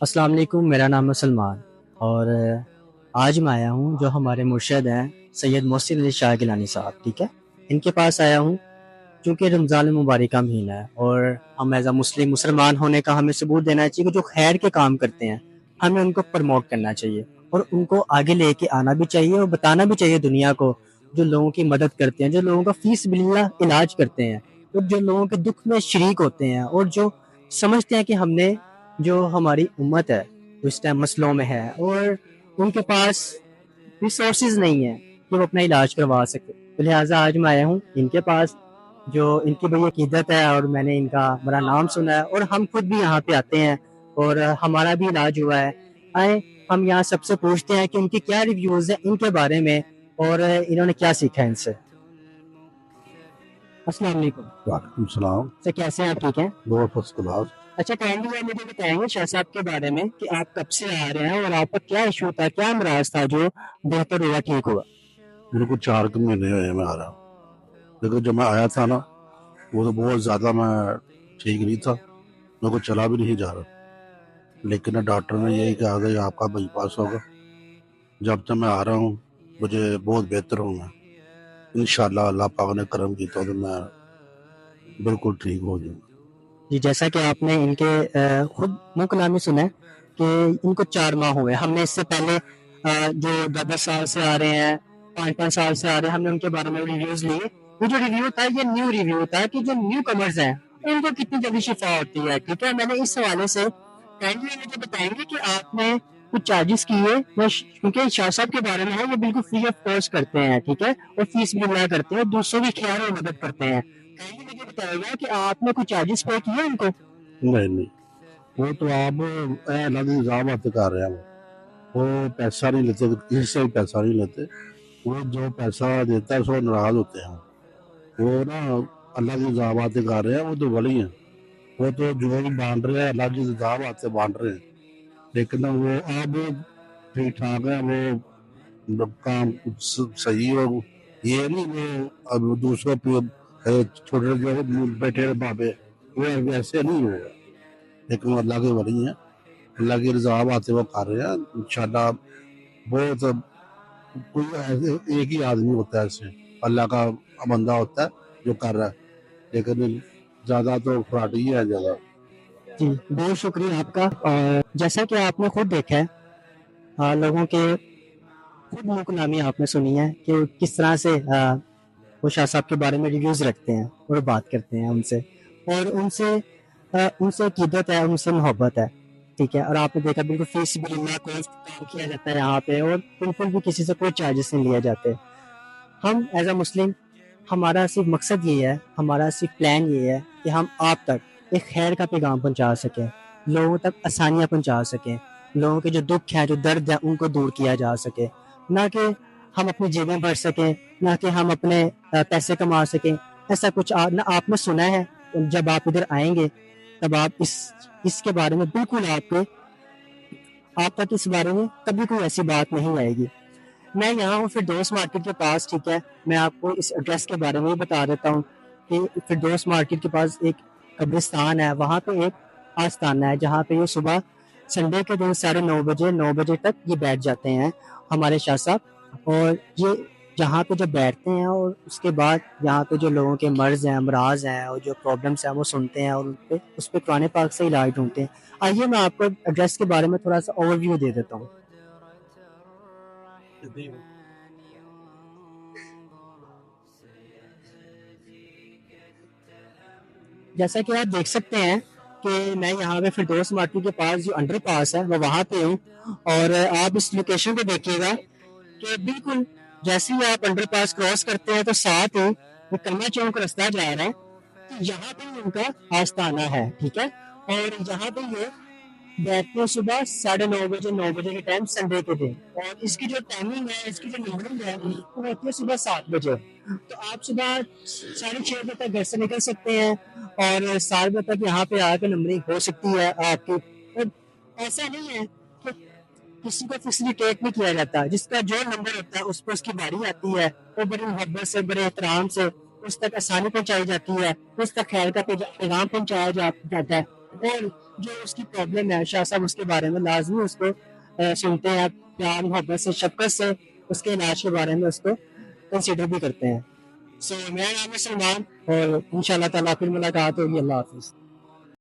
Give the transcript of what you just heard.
السلام علیکم، میرا نام ہے سلمان اور آج میں آیا ہوں جو ہمارے مرشد ہیں سید محسن علی شاہ گیلانی صاحب، ٹھیک ہے، ان کے پاس آیا ہوں چونکہ رمضان المبارک کا مہینہ ہے اور ہم ایز اے مسلمان ہونے کا ہمیں ثبوت دینا چاہیے کہ جو خیر کے کام کرتے ہیں ہمیں ان کو پروموٹ کرنا چاہیے اور ان کو آگے لے کے آنا بھی چاہیے اور بتانا بھی چاہیے دنیا کو، جو لوگوں کی مدد کرتے ہیں، جو لوگوں کا فی سبیل اللہ علاج کرتے ہیں اور جو لوگوں کے دکھ میں شریک ہوتے ہیں اور جو سمجھتے ہیں کہ ہم نے جو ہماری امت ہے وہ اس ٹائم مسئلوں میں ہے اور ان کے پاس ریسورسز نہیں ہیں کہ وہ اپنا علاج کروا سکے، تو لہٰذا آج میں آیا ہوں ان کے پاس، جو ان کی بڑی عقیدت ہے اور میں نے ان کا بڑا نام سنا ہے اور ہم خود بھی یہاں پہ آتے ہیں اور ہمارا بھی علاج ہوا ہے۔ آئے ہم یہاں سب سے پوچھتے ہیں کہ ان کی کیا ریویوز ہیں ان کے بارے میں اور انہوں نے کیا سیکھا ان سے۔ السلام علیکم وعلیکم السلام۔ سر، کیسے ہیں آپ؟ ٹھیک ہیں؟ بہت فرسٹ کلاس۔ اچھا، کائنڈلی آپ مجھے بتائیں گے شاہ صاحب کے بارے میں کہ آپ کب سے آ رہے ہیں اور آپ کا کیا ایشو تھا، کیا امراض تھا جو بہتر ہوا، ٹھیک ہوا؟ میرے کو 4 مہینے ہوئے میں آ رہا ہوں، لیکن جب میں آیا تھا نا وہ تو بہت زیادہ میں ٹھیک نہیں تھا، میرے کو چلا بھی نہیں جا رہا، لیکن ڈاکٹر نے یہی کہا کہ آپ کا بائی پاس ہوگا۔ جب تک میں آ رہا ہوں مجھے بہت بہتر ہوں گا انشاءاللہ، اللہ پاک نے کرم کی تو میں بالکل ٹھیک ہو جاؤں گا۔ جی، جیسا کہ آپ نے ان کے خود منہ کلامی سنا ہے کہ ان کو 4 ماہ ہوئے، ہم نے اس سے پہلے جو 10 سال سے آ رہے ہیں، 5 سال سے آ رہے ہیں، ہم نے ان کے بارے میں ریویوز لیے۔ یہ جو ریویو تھا یہ نیو ریویو تھا کہ جو نیو کمرز ہیں ان کو کتنی جلدی شفا ہوتی ہے، ٹھیک ہے۔ میں نے اس حوالے سے کائنڈلی مجھے بتائیں گے کہ آپ نے کچھ چارجز کیے، کیونکہ شاہ صاحب کے بارے میں ہے یہ بالکل فری آف کاسٹ کرتے ہیں، ٹھیک ہے، اور فیس بھی نہ کرتے ہیں، دوسروں کی خیر اور مدد کرتے ہیں۔ کائنڈلی مجھے بتائے گا کہ آپ نے کچھ چارجز پے کیے ان کو؟ نہیں، وہ تو آپ الگ نظام آتے کر رہے ہیں، وہ پیسہ نہیں لیتے، کسی سے بھی پیسہ نہیں لیتے، وہ جو پیسہ دیتا ہے سو ناراض ہوتے ہیں، وہ نا اللہ کی نظامات کر رہے ہیں، وہ تو ولی ہیں، وہ تو جو بھی باندھ رہے ہیں اللہ کی نظامات سے باندھ رہے ہیں، لیکن وہ اب ٹھیک ٹھاک ہے، وہ کام صحیح ہو، یہ نہیں وہ اب دوسروں پہ چھوٹے جو بیٹھے بابے وہ ایسے نہیں ہوگا، لیکن اللہ کے ولی ہیں، اللہ کی نظامات وہ کر رہے ہیں انشاءاللہ۔ بہت کوئی ایک ہی آدمی ہوتا ہے ایسے اللہ کا بندہ ہوتا ہے جو کر رہا ہے، لیکن زیادہ تو فراڈ ہی ہے زیادہ۔ جی، بہت شکریہ آپ کا۔ اور جیسا کہ آپ نے خود دیکھا ہے، لوگوں کے خود منہ کلامی آپ نے سنی ہے کہ کس طرح سے وہ شاہ صاحب کے بارے میں ریویوز رکھتے ہیں اور بات کرتے ہیں ان سے، اور ان سے عقیدت ہے، ان سے محبت ہے، ٹھیک ہے۔ اور آپ نے دیکھا بالکل فی سبیل اللہ کام کیا جاتا ہے یہاں پہ اور بالکل بھی کسی سے کوئی چارجز نہیں لیے جاتے۔ ہم ایز اے مسلم، ہمارا صرف مقصد یہ ہے، ہمارا صرف پلان یہ ہے کہ ہم آپ تک ایک خیر کا پیغام پہنچا سکیں، لوگوں تک آسانیاں پہنچا سکیں، لوگوں کے جو دکھ ہیں، جو درد ہیں، ان کو دور کیا جا سکے، نہ کہ ہم اپنی جیبیں بھر سکیں، نہ کہ ہم اپنے پیسے کما سکیں۔ ایسا کچھ نہ آپ نے سنا ہے۔ جب آپ ادھر آئیں گے تب آپ اس کے بارے میں بالکل آپ تک اس بارے میں کبھی کوئی ایسی بات نہیں آئے گی۔ میں یہاں ہوں فردوس مارکیٹ کے پاس، ٹھیک ہے۔ میں آپ کو اس ایڈریس کے بارے میں بتا دیتا ہوں کہ فردوس مارکیٹ کے پاس ایک قبرستان ہے، وہاں پہ ایک آستانہ ہے جہاں پہ یہ صبح سنڈے کے دن 9:30 تک یہ بیٹھ جاتے ہیں ہمارے شاہ صاحب، اور یہ جہاں پہ جب بیٹھتے ہیں اور اس کے بعد یہاں پہ جو لوگوں کے مرض ہیں، امراض ہیں اور جو پرابلمس ہیں وہ سنتے ہیں اور اس پہ قرآن پاک سے علاج ڈھونڈتے ہیں۔ آئیے میں آپ کو ایڈریس کے بارے میں تھوڑا سا اوور ویو دے دیتا ہوں۔ جیسا کہ آپ دیکھ سکتے ہیں کہ میں یہاں پہ فردوس مارکیٹ کے پاس جو انڈر پاس ہے وہ وہاں پہ ہوں، اور آپ اس لوکیشن پہ دیکھیے گا کہ بالکل جیسے ہی آپ انڈر پاس کراس کرتے ہیں تو ساتھ ہی وہ کما چوک راستہ جا رہا ہے، تو یہاں پہ ان کا آستانہ ہے، ٹھیک ہے۔ اور یہاں پہ یہ بیٹھتے ہیں صبح 9:30 9 بجے کے ٹائم سنڈے کے دن، اور اس کی جو ٹائمنگ ہے، اس کی جو نمبرنگ ہے وہ ہوتی ہے صبح 7 بجے، تو آپ صبح 6:30 بجے تک گھر سے نکل سکتے ہیں اور 7 بجے تک یہاں پہ آ کے نمبرنگ ہو سکتی ہے آپ کی۔ اور ایسا نہیں ہے کہ کسی کو فیسیلیٹیٹ نہیں کیا جاتا، جس کا جو نمبر ہوتا ہے اس پہ اس کی باری آتی ہے، وہ بڑی محبت سے، بڑے احترام سے اس تک آسانی پہنچائی جاتی ہے، اس تک خیر کا پیغام پہنچایا جاتا ہے۔ اور جو اس کی پرابلم ہے شاہ صاحب اس کے بارے میں لازمی اس کو سنتے ہیں، پیار محبت سے شفقت سے اس کے علاج کے بارے میں اس کو کنسیڈر بھی کرتے ہیں. سو میرا نام ہے سلمان اور ان شاء اللہ تعالیٰ پھر ملاقات ہوگی. اللہ حافظ.